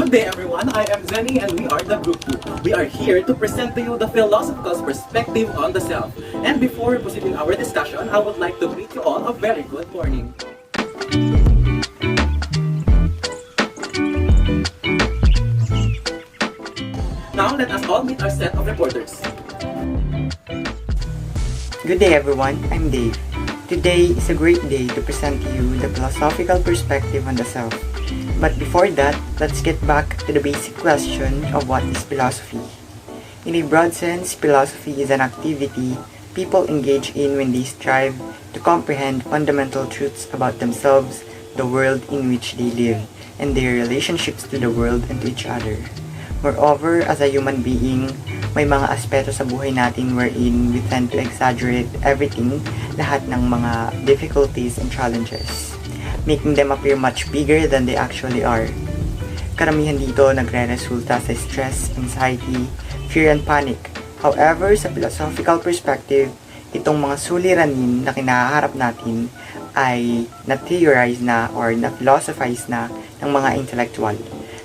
Good day everyone, I am Rene and we are the Group 2. We are here to present to you the philosophical perspective on the self. And before proceeding our discussion, I would like to greet you all a very good morning. Now let us all meet our set of reporters. Good day everyone, I'm Dave. Today is a great day to present to you the philosophical perspective on the self. But before that, let's get back to the basic question of what is philosophy. In a broad sense, philosophy is an activity people engage in when they strive to comprehend fundamental truths about themselves, the world in which they live, and their relationships to the world and to each other. Moreover, as a human being, may mga aspeto sa buhay natin wherein we tend to exaggerate everything, lahat ng mga difficulties and challenges, making them appear much bigger than they actually are. Karamihan dito nagre-resulta sa stress, anxiety, fear and panic. However, sa philosophical perspective, itong mga suliranin na kinaharap natin ay na-theorize na or na-philosophize na ng mga intellectual.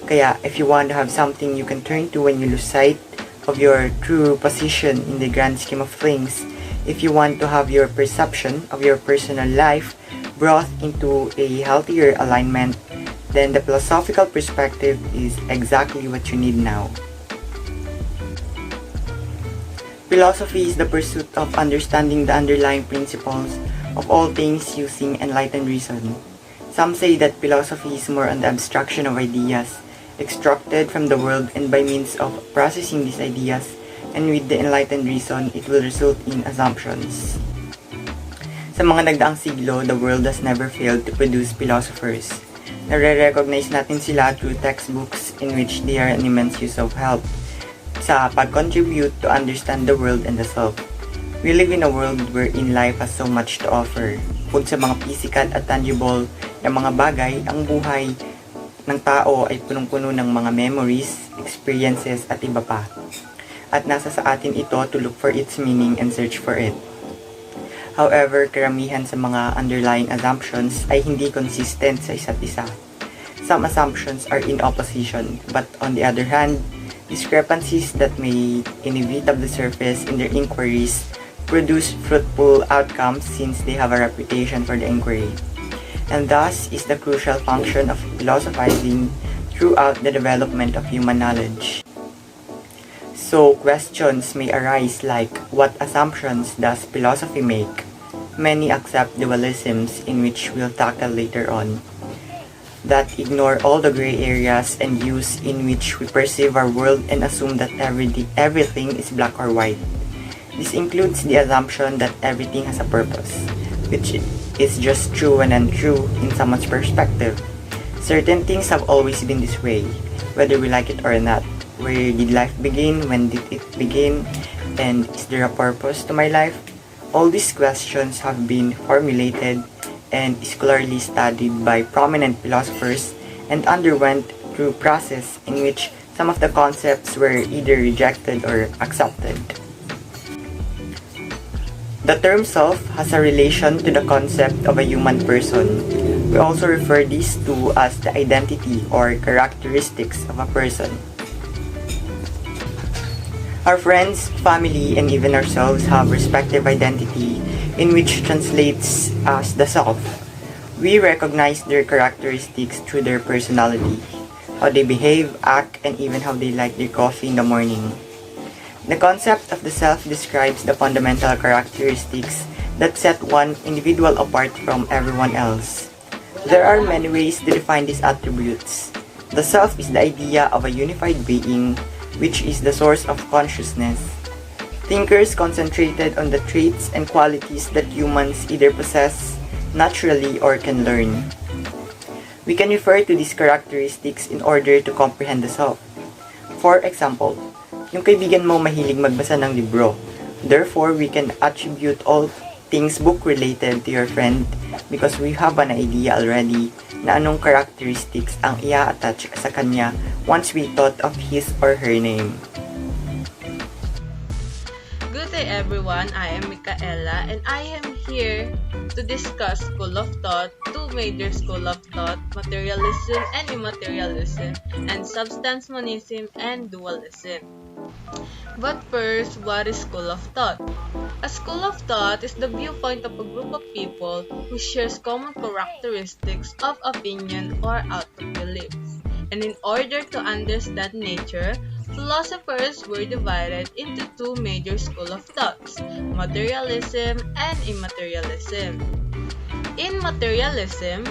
Kaya, if you want to have something you can turn to when you lose sight of your true position in the grand scheme of things, if you want to have your perception of your personal life brought into a healthier alignment, then the philosophical perspective is exactly what you need now. Philosophy is the pursuit of understanding the underlying principles of all things using enlightened reason. Some say that philosophy is more on the abstraction of ideas extracted from the world, and by means of processing these ideas and with the enlightened reason, it will result in assumptions. Sa mga nagdaang siglo, the world has never failed to produce philosophers. Nare-recognize natin sila through textbooks in which they are an immense use of help sa pag-contribute to understand the world and the self. We live in a world wherein life has so much to offer. Bukod sa mga physical at tangible na mga bagay, ang buhay ng tao ay punong-puno ng mga memories, experiences at iba pa. At nasa sa atin ito to look for its meaning and search for it. However, karamihan sa mga underlying assumptions ay hindi consistent sa isa't isa. Some assumptions are in opposition, but on the other hand, discrepancies that may inevitably surface in their inquiries produce fruitful outcomes since they have a reputation for the inquiry. And thus is the crucial function of philosophizing throughout the development of human knowledge. So, questions may arise like, what assumptions does philosophy make? Many accept dualisms, in which we'll tackle later on, that ignore all the gray areas and views in which we perceive our world and assume that everything is black or white. This includes the assumption that everything has a purpose, which is just true and untrue in someone's perspective. Certain things have always been this way, whether we like it or not. Where did life begin? When did it begin? And is there a purpose to my life? All these questions have been formulated and scholarly studied by prominent philosophers and underwent through process in which some of the concepts were either rejected or accepted. The term self has a relation to the concept of a human person. We also refer these two as the identity or characteristics of a person. Our friends, family, and even ourselves have respective identity in which translates as the self. We recognize their characteristics through their personality, how they behave, act, and even how they like their coffee in the morning. The concept of the self describes the fundamental characteristics that set one individual apart from everyone else. There are many ways to define these attributes. The self is the idea of a unified being, which is the source of consciousness. Thinkers concentrated on the traits and qualities that humans either possess naturally or can learn. We can refer to these characteristics in order to comprehend the self. For example, yung kaibigan mo mahilig magbasa ng libro. Therefore, we can attribute all things book-related to your friend because we have an idea already na anong characteristics ang i-attach sa kanya once we thought of his or her name. Good day everyone, I am Michaela and I am here to discuss school of thought, two major school of thought, materialism and immaterialism, and substance monism and dualism. But first, what is school of thought? A school of thought is the viewpoint of a group of people who shares common characteristics of opinion or outlook beliefs. And in order to understand nature, philosophers were divided into two major schools of thoughts, materialism and immaterialism. In materialism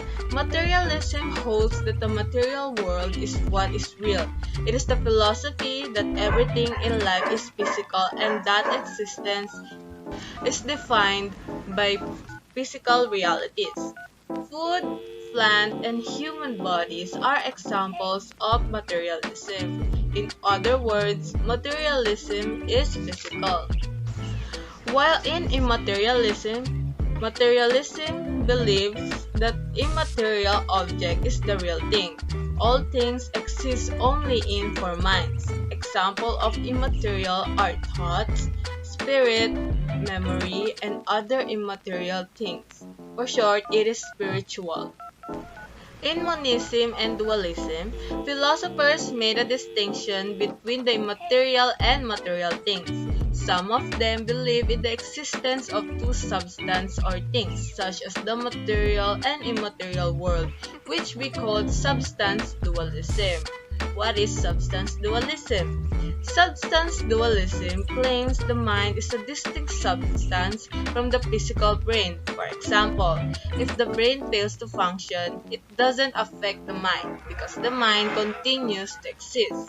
holds that the material world is what is real. It is the philosophy that everything in life is physical and that existence is defined by physical realities. Food, plant, and human bodies are examples of materialism. In other words, materialism is physical. While in immaterialism, materialism believes that immaterial object is the real thing. All things exist only in four minds. Example of immaterial are thoughts, spirit, memory, and other immaterial things. For short, it is spiritual. In monism and dualism, philosophers made a distinction between the immaterial and material things. Some of them believe in the existence of two substances or things, such as the material and immaterial world, which we call substance dualism. What is substance dualism? Substance dualism claims the mind is a distinct substance from the physical brain. For example, if the brain fails to function, it doesn't affect the mind because the mind continues to exist.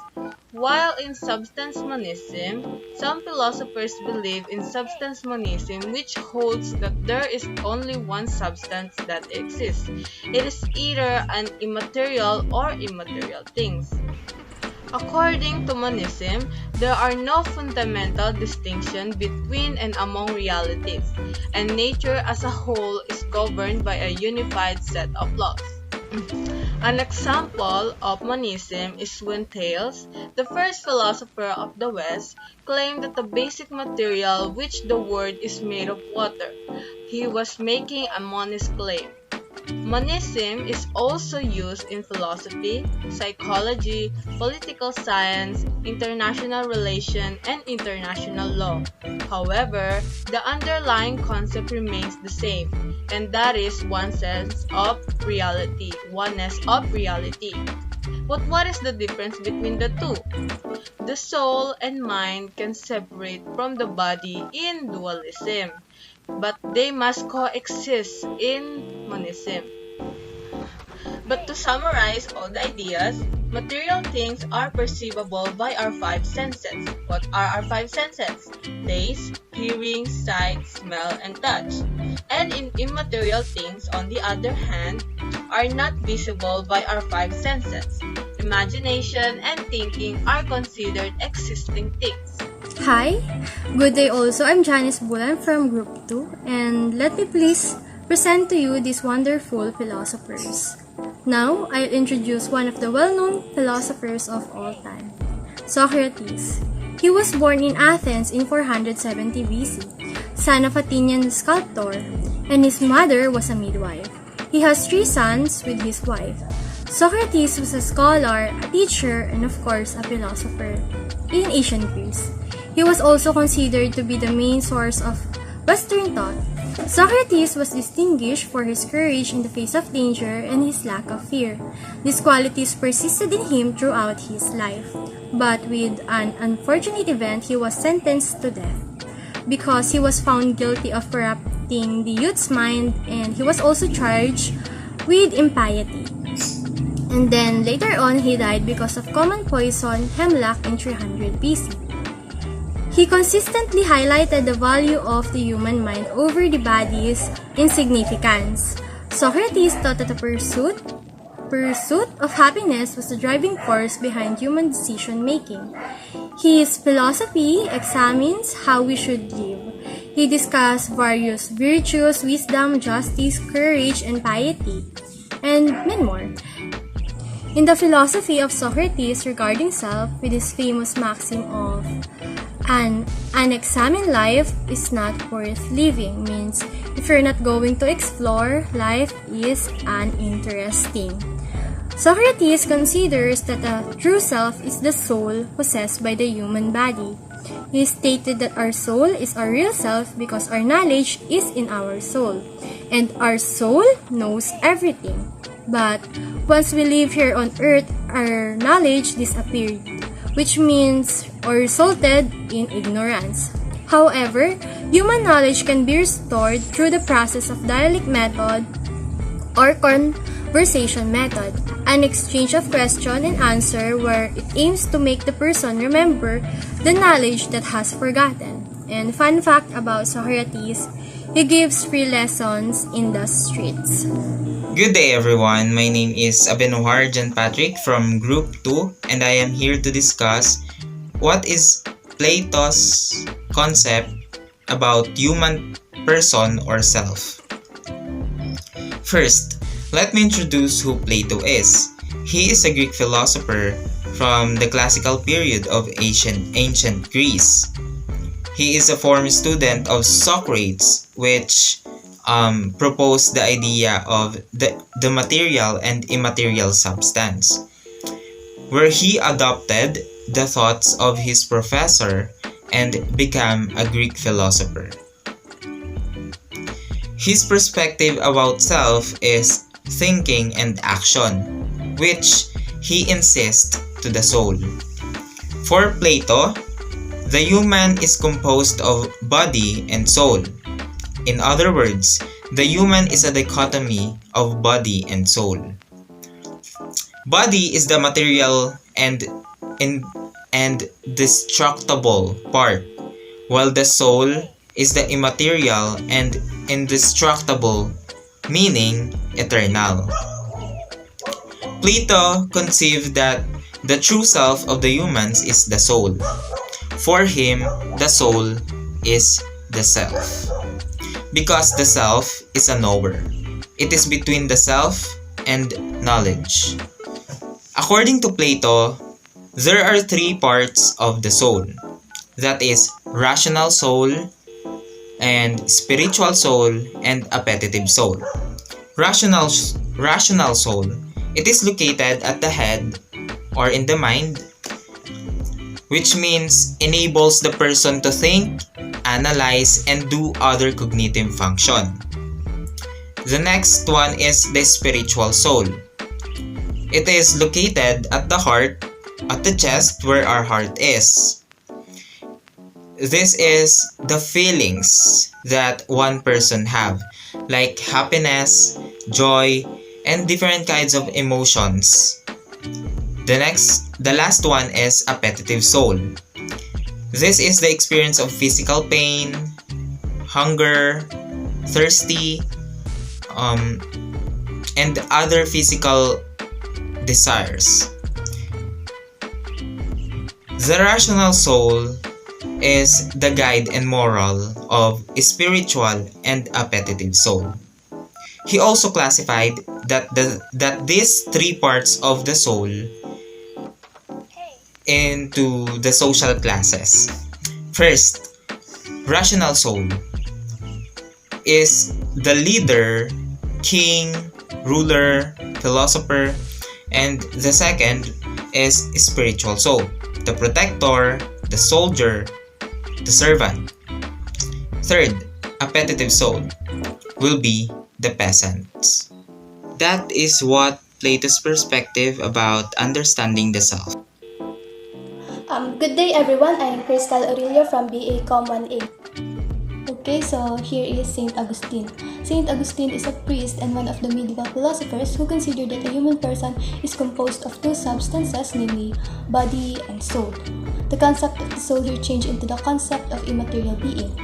While in substance monism, some philosophers believe in substance monism, which holds that there is only one substance that exists. It is either an immaterial or immaterial things. According to monism, there are no fundamental distinction between and among realities, and nature as a whole is governed by a unified set of laws. An example of monism is when Thales, the first philosopher of the West, claimed that the basic material which the world is made of water. He was making a monist claim. Monism is also used in philosophy, psychology, political science, international relations, and international law. However, the underlying concept remains the same, and that is oneness of reality. But what is the difference between the two? The soul and mind can separate from the body in dualism, but they must coexist in monism. But to summarize all the ideas, material things are perceivable by our five senses. What are our five senses? Taste, hearing, sight, smell, and touch. And in immaterial things, on the other hand, are not visible by our five senses. Imagination and thinking are considered existing things. Hi, good day also. I'm Janice from Group 2, and let me please present to you these wonderful philosophers. Now, I'll introduce one of the well-known philosophers of all time, Socrates. He was born in Athens in 470 BC, son of Athenian sculptor, and his mother was a midwife. He has 3 sons with his wife. Socrates was a scholar, a teacher, and of course, a philosopher in ancient Greece. He was also considered to be the main source of Western thought. Socrates was distinguished for his courage in the face of danger and his lack of fear. These qualities persisted in him throughout his life. But with an unfortunate event, he was sentenced to death because he was found guilty of corrupting the youth's mind, and he was also charged with impiety. And then later on, he died because of common poison, hemlock, in 300 BC. He consistently highlighted the value of the human mind over the body's insignificance. Socrates taught that the pursuit of happiness was the driving force behind human decision-making. His philosophy examines how we should live. He discussed various virtues, wisdom, justice, courage, and piety, and many more. In the philosophy of Socrates regarding self, with his famous maxim of An unexamined life is not worth living means if you're not going to explore, life is uninteresting. Socrates considers that a true self is the soul possessed by the human body. He stated that our soul is our real self because our knowledge is in our soul, and our soul knows everything. But once we live here on earth, our knowledge disappeared, which means or resulted in ignorance. However, human knowledge can be restored through the process of dialectic method or conversation method, an exchange of question and answer where it aims to make the person remember the knowledge that has forgotten. And fun fact about Socrates, he gives free lessons in the streets. Good day everyone, my name is Abenohar Jan Patrick from Group 2 and I am here to discuss what is Plato's concept about human person or self. First, let me introduce who Plato is. He is a Greek philosopher from the classical period of ancient Greece. He is a former student of Socrates, which proposed the idea of the material and immaterial substance, where he adopted the thoughts of his professor and became a Greek philosopher. His perspective about self is thinking and action, which he insists to the soul. For Plato, the human is composed of body and soul. In other words, the human is a dichotomy of body and soul. Body is the material and destructible part, while the soul is the immaterial and indestructible, meaning eternal. Plato conceived that the true self of the humans is the soul. For him, the soul is the self. Because the self is a knower. It is between the self and knowledge. According to Plato, there are three parts of the soul. That is rational soul, and spiritual soul, and appetitive soul. Rational soul, it is located at the head or in the mind, which means enables the person to think, analyze, and do other cognitive function. The next one is the spiritual soul. It is located at the heart, at the chest where our heart is. This is the feelings that one person have, like happiness, joy, and different kinds of emotions. The last one is appetitive soul. This is the experience of physical pain, hunger, thirsty, and other physical desires. The rational soul is the guide and moral of spiritual and appetitive soul. He also classified that these three parts of the soul into the social classes. First, rational soul is the leader, king, ruler, philosopher, and the second is spiritual soul, the protector, the soldier, the servant. Third, appetitive soul will be the peasants. That is what Plato's perspective about understanding the self. Good day everyone, I am Chrystelle from BA Com 1A. Okay, so here is Saint Augustine. Saint Augustine is a priest and one of the medieval philosophers who considered that a human person is composed of two substances, namely body and soul. The concept of the soul here changed into the concept of immaterial being.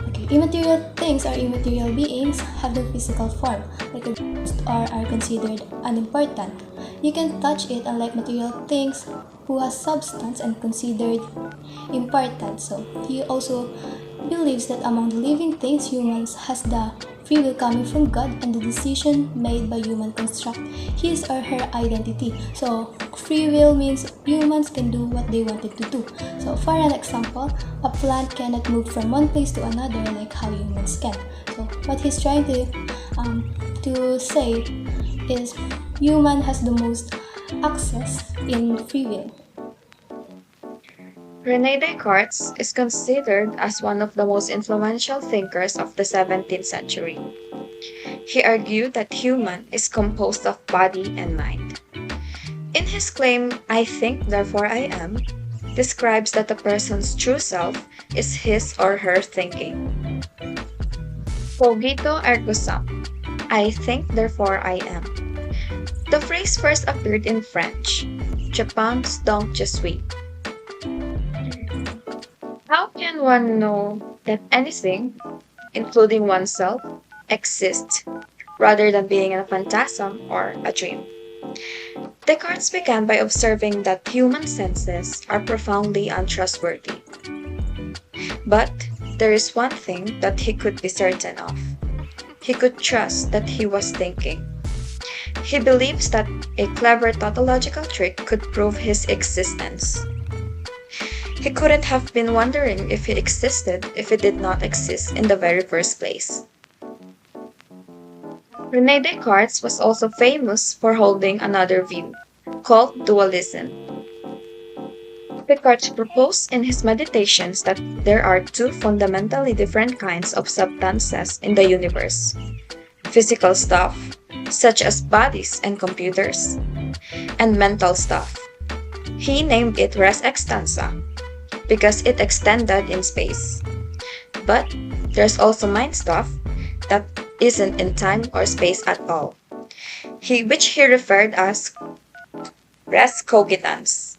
Okay, immaterial things or immaterial beings have the physical form, like a ghost, or are considered unimportant. You can touch it, unlike material things who has substance and considered important. So he also believes that among the living things, humans has the free will coming from God and the decision made by human construct his or her identity. So free will means humans can do what they wanted to do. So for an example, a plant cannot move from one place to another like how humans can. So what he's trying to say is human has the most access in free will. Rene Descartes is considered as one of the most influential thinkers of the 17th century. He argued that human is composed of body and mind. In his claim, "I think, therefore I am," describes that a person's true self is his or her thinking. Cogito ergo sum, "I think, therefore I am." The phrase first appeared in French, "Je pense donc je suis." How can one know that anything, including oneself, exists rather than being a phantasm or a dream? Descartes began by observing that human senses are profoundly untrustworthy. But there is one thing that he could be certain of. He could trust that he was thinking. He believes that a clever tautological trick could prove his existence. He couldn't have been wondering if he existed if he did not exist in the very first place. Rene Descartes was also famous for holding another view, called dualism. Descartes proposed in his meditations that there are two fundamentally different kinds of substances in the universe: physical stuff, such as bodies and computers, and mental stuff. He named it res extensa, because it extended in space. But there's also mind stuff that isn't in time or space at all, which he referred as res cogitans.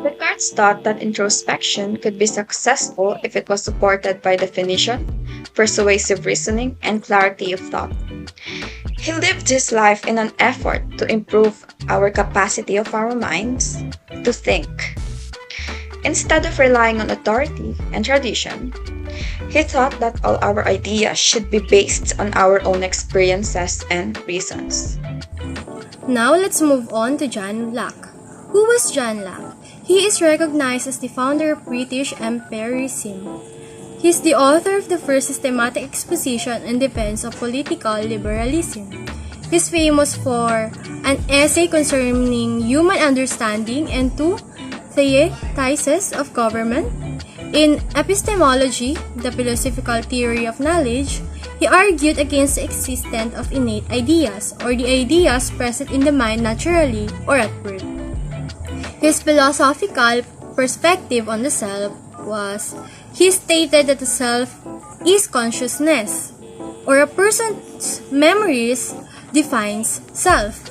Descartes thought that introspection could be successful if it was supported by definition, persuasive reasoning, and clarity of thought. He lived his life in an effort to improve our capacity of our minds to think. Instead of relying on authority and tradition, he thought that all our ideas should be based on our own experiences and reasons. Now let's move on to John Locke. Who was John Locke? He is recognized as the founder of British empiricism. He is the author of the first systematic exposition and defense of political liberalism. He is famous for an essay concerning human understanding and two theses of government. In epistemology, the philosophical theory of knowledge, he argued against the existence of innate ideas, or the ideas present in the mind naturally or at birth. His philosophical perspective on the self was, he stated that the self is consciousness, or a person's memories defines self.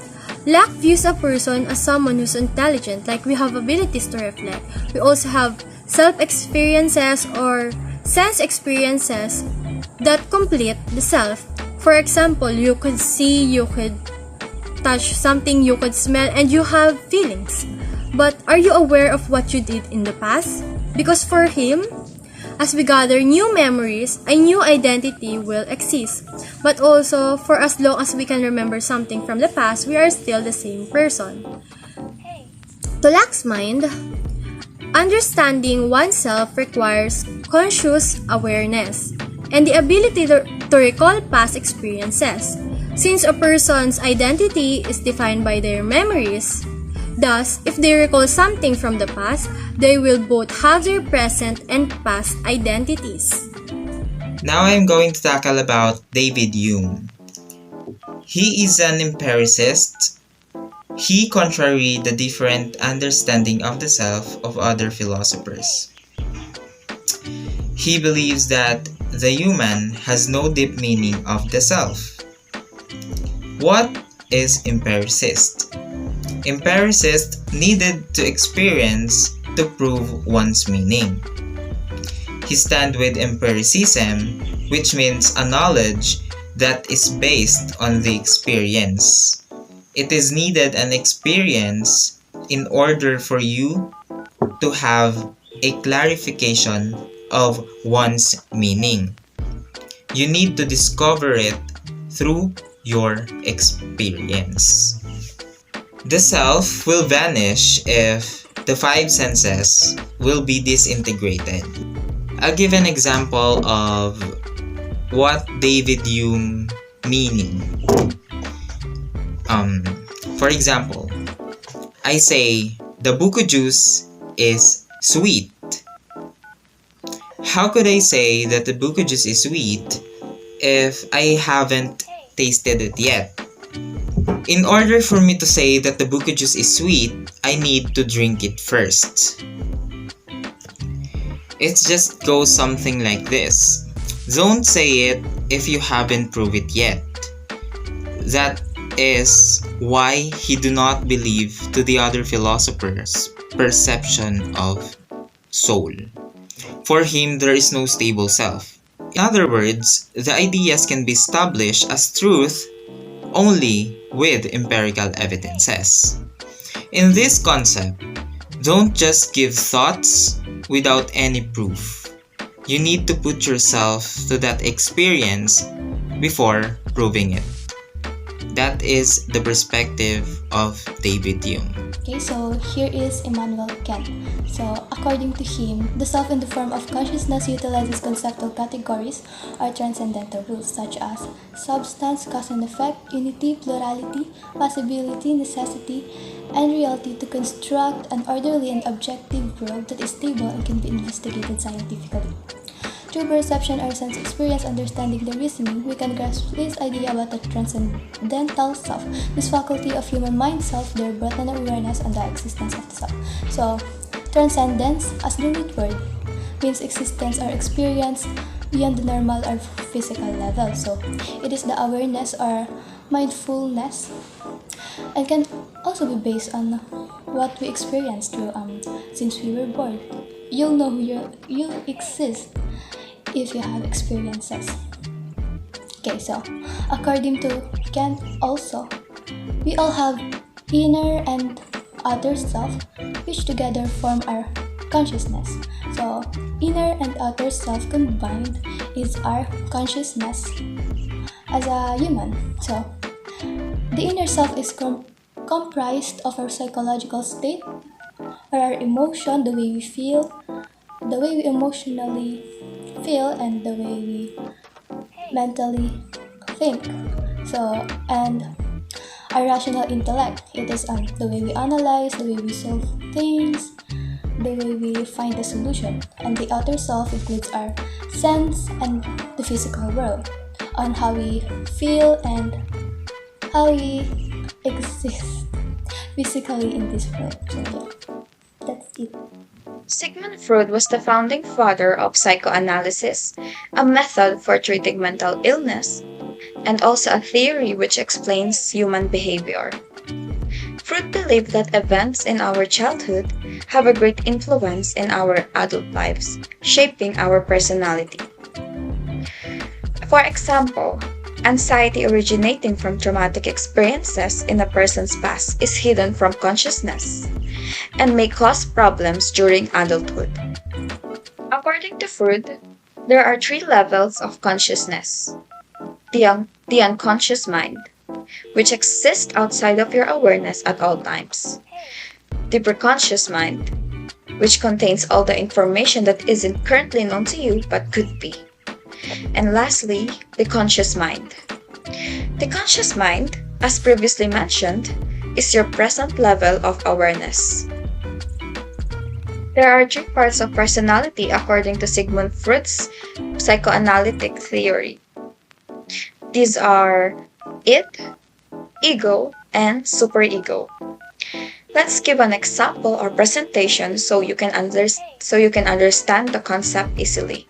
Locke views a person as someone who's intelligent, like we have abilities to reflect. We also have self-experiences or sense experiences that complete the self. For example, you could see, you could touch something, you could smell, and you have feelings. But are you aware of what you did in the past? Because for him, as we gather new memories, a new identity will exist. But also, for as long as we can remember something from the past, we are still the same person. To Locke's mind, understanding oneself requires conscious awareness and the ability to recall past experiences. Since a person's identity is defined by their memories, thus, if they recall something from the past, they will both have their present and past identities. Now I'm going to tackle about David Hume. He is an empiricist. He contraried the different understanding of the self of other philosophers. He believes that the human has no deep meaning of the self. What is empiricist? Empiricist needed to experience to prove one's meaning. He stand with empiricism, which means a knowledge that is based on the experience. It is needed an experience in order for you to have a clarification of one's meaning. You need to discover it through your experience. The self will vanish if the five senses will be disintegrated. I'll give an example of what David Hume meaning. For example, I say the buko juice is sweet. How could I say that the buko juice is sweet if I haven't tasted it yet? In order for me to say that the buko juice is sweet, I need to drink it first. It just goes something like this. Don't say it if you haven't proved it yet. That is why he do not believe to the other philosophers' perception of soul. For him, there is no stable self. In other words, the ideas can be established as truth only with empirical evidences. In this concept, don't just give thoughts without any proof. You need to put yourself to that experience before proving it. That is the perspective of David Hume. Okay, so here is Immanuel Kant. So, according to him, the self in the form of consciousness utilizes conceptual categories or transcendental rules such as substance, cause and effect, unity, plurality, possibility, necessity, and reality to construct an orderly and objective world that is stable and can be investigated scientifically. Through perception or sense experience, understanding the reasoning, we can grasp this idea about the transcendental self, this faculty of human mind self, their breadth and awareness and the existence of the self. So, transcendence, as the root word, means existence or experience beyond the normal or physical level. So, it is the awareness or mindfulness and can also be based on what we experience through since we were born. You'll know you exist if you have experiences. Okay, so according to Kant also, we all have inner and outer self which together form our consciousness. So inner and outer self combined is our consciousness as a human. So the inner self is comprised of our psychological state or our emotion, the way we feel, the way we emotionally feel and the way we mentally think. So, and our rational intellect, it is the way we analyze, the way we solve things, the way we find a solution. And the outer self includes our sense and the physical world, on how we feel and how we exist physically in this world. So yeah, that's it. Sigmund Freud was the founding father of psychoanalysis, a method for treating mental illness, and also a theory which explains human behavior. Freud believed that events in our childhood have a great influence in our adult lives, shaping our personality. For example, anxiety originating from traumatic experiences in a person's past is hidden from consciousness and may cause problems during adulthood. According to Freud, there are three levels of consciousness. The unconscious mind, which exists outside of your awareness at all times. The preconscious mind, which contains all the information that isn't currently known to you but could be. And lastly, the conscious mind. The conscious mind, as previously mentioned, is your present level of awareness. There are three parts of personality according to Sigmund Freud's psychoanalytic theory. These are id, ego, and superego. Let's give an example or presentation so you can understand the concept easily.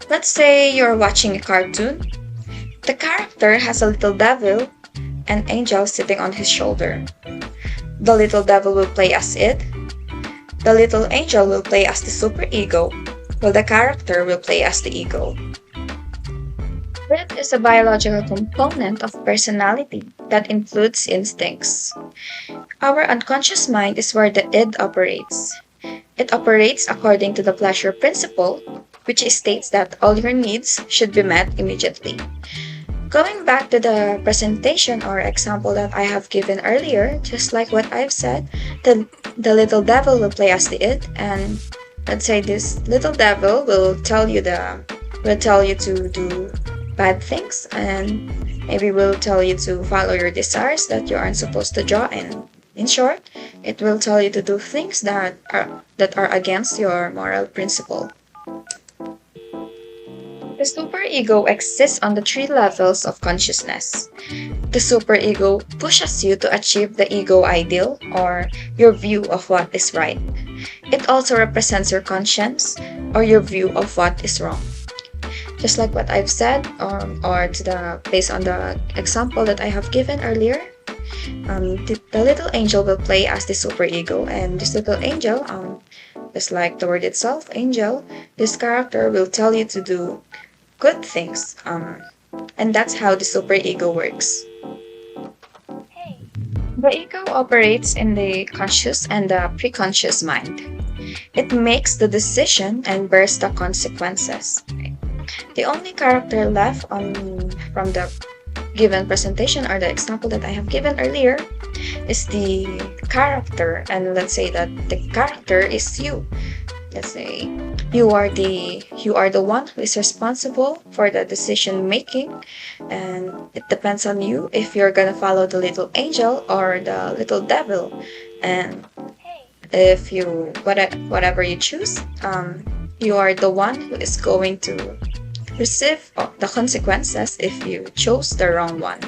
Let's say you're watching a cartoon. The character has a little devil and angel sitting on his shoulder. The little devil will play as id. The little angel will play as the superego, while the character will play as the ego. Id is a biological component of personality that includes instincts. Our unconscious mind is where the id operates. It operates according to the pleasure principle, which states that all your needs should be met immediately. Going back to the presentation or example that I have given earlier, just like what I've said, the little devil will play as the id, and let's say this little devil will tell you to do bad things, and maybe will tell you to follow your desires that you aren't supposed to draw. And in short, it will tell you to do things that are against your moral principle. The superego exists on the three levels of consciousness. The superego pushes you to achieve the ego ideal, or your view of what is right. It also represents your conscience, or your view of what is wrong. Just like what I've said, based on the example that I have given earlier, the little angel will play as the superego, and this little angel, just like the word itself, angel, this character will tell you to do good things, and that's how the superego works. The ego operates in the conscious and the preconscious mind. It makes the decision and bears the consequences. The only character left from the given presentation or the example that I have given earlier is the character, and let's say that the character is you. Let's say you are the one who is responsible for the decision making, and it depends on you if you're gonna follow the little angel or the little devil. And if you whatever you choose, you are the one who is going to receive the consequences if you chose the wrong one.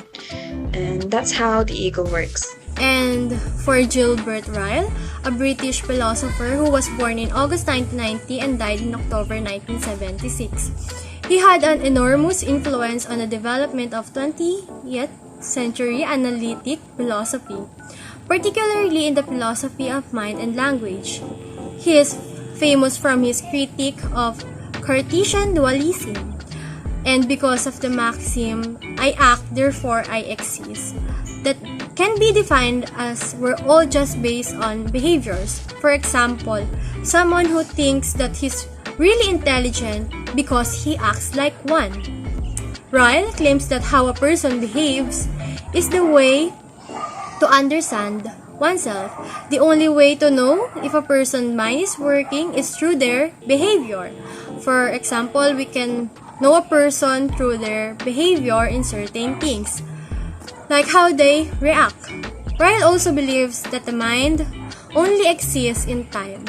And that's how the ego works. And for Gilbert Ryle, a British philosopher who was born in August 1990 and died in October 1976. He had an enormous influence on the development of 20th century analytic philosophy, particularly in the philosophy of mind and language. He is famous from his critique of Cartesian dualism, and because of the maxim, I act, therefore I exist, that can be defined as we're all just based on behaviors. For example, someone who thinks that he's really intelligent because he acts like one. Ryle claims that how a person behaves is the way to understand oneself. The only way to know if a person's mind is working is through their behavior. For example, we can know a person through their behavior in certain things, like how they react. Ryle also believes that the mind only exists in time.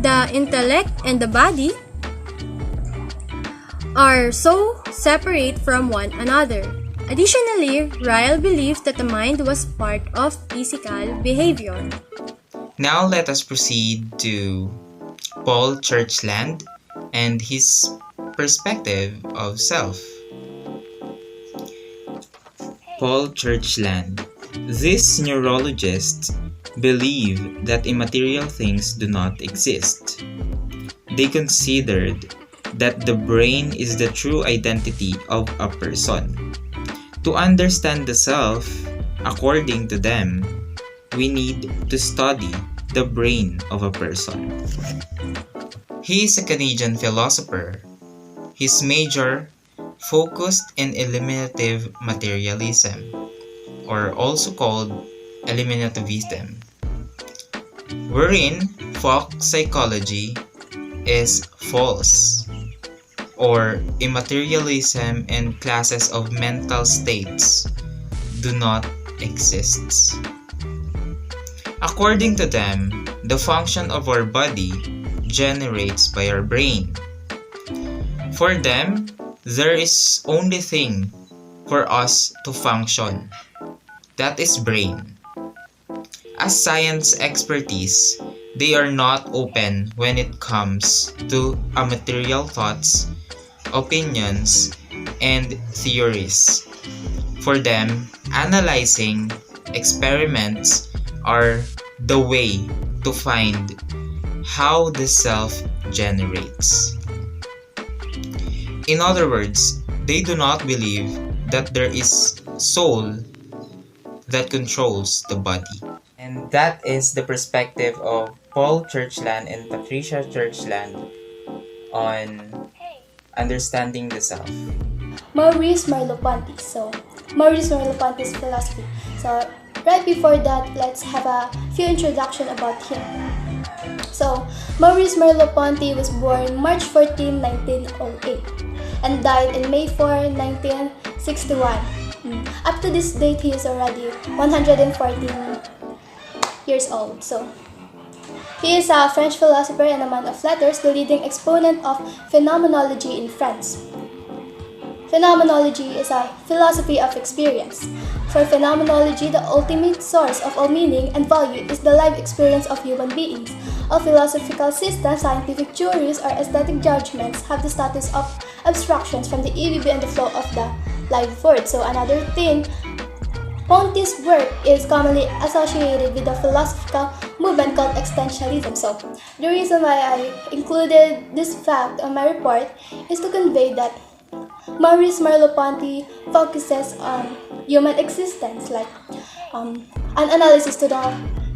The intellect and the body are so separate from one another. Additionally, Ryle believes that the mind was part of physical behavior. Now let us proceed to Paul Churchland and his perspective of self. Paul Churchland. These neurologists believe that immaterial things do not exist. They considered that the brain is the true identity of a person. To understand the self, according to them, we need to study the brain of a person. He is a Canadian philosopher. His major focused in eliminative materialism, or also called eliminativism, wherein folk psychology is false, or immaterialism and classes of mental states do not exist. According to them, the function of our body generates by our brain. For them, there is only thing for us to function, that is brain. As science expertise, they are not open when it comes to material thoughts, opinions, and theories. For them, analyzing experiments are the way to find how the self generates. In other words, they do not believe that there is soul that controls the body. And that is the perspective of Paul Churchland and Patricia Churchland on understanding the self. Maurice Merleau-ponty. So, Maurice Merleau-ponty's philosophy. So, right before that, let's have a few introduction about him. So, Maurice Merleau-ponty was born March 14, 1908 and died in May 4, 1961. Up to this date, he is already 114 years old. So, he is a French philosopher and a man of letters, the leading exponent of phenomenology in France. Phenomenology is a philosophy of experience. For phenomenology, the ultimate source of all meaning and value is the life experience of human beings. All philosophical systems, scientific theories, or aesthetic judgments have the status of abstractions from the EVB and the flow of the live world. So another thing, Ponty's work is commonly associated with the philosophical movement called existentialism. So the reason why I included this fact on my report is to convey that Maurice Merleau-ponty focuses on human existence, like an analysis to the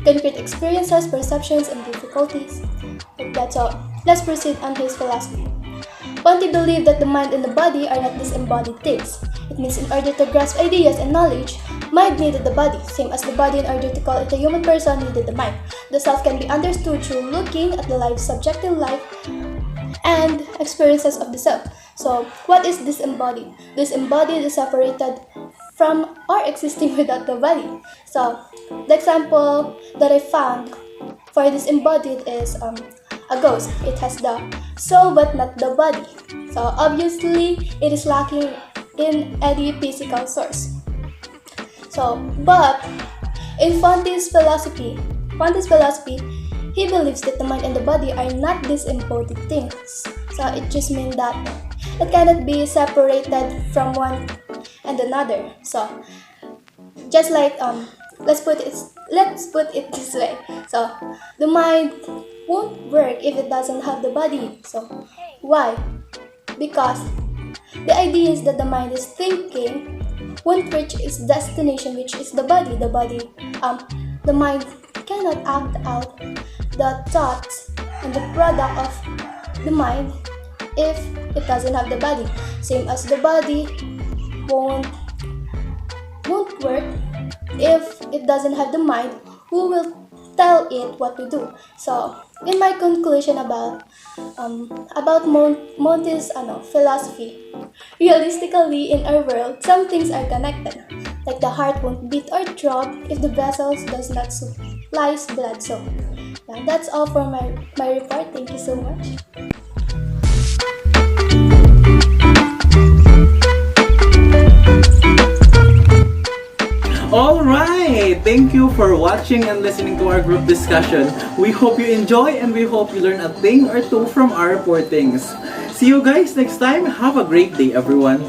concrete experiences, perceptions, and difficulties. Like that. So let's proceed on his philosophy. Ponty believed that the mind and the body are not disembodied things. It means in order to grasp ideas and knowledge, mind needed the body, same as the body in order to call it a human person needed the mind. The self can be understood through looking at the life, subjective life, and experiences of the self. So, what is disembodied? Disembodied is separated from or existing without the body. So, the example that I found for disembodied is a ghost. It has the soul but not the body. So, obviously, it is lacking in any physical source. So, but in Ponty's philosophy, he believes that the mind and the body are not disembodied things. So it just means that it cannot be separated from one and another. So just like let's put it this way. So the mind won't work if it doesn't have the body. So why? Because the idea is that the mind is thinking won't reach its destination, which is the body. The mind cannot act out the thoughts and the product of the mind if it doesn't have the body. Same as the body won't work if it doesn't have the mind who will tell it what to do. So, in my conclusion about Monty's philosophy, realistically in our world, some things are connected. Like the heart won't beat or throb if the vessels does not supply blood. So, yeah, that's all for my report. Thank you so much. Alright! Thank you for watching and listening to our group discussion. We hope you enjoy and we hope you learn a thing or two from our reportings. See you guys next time. Have a great day, everyone.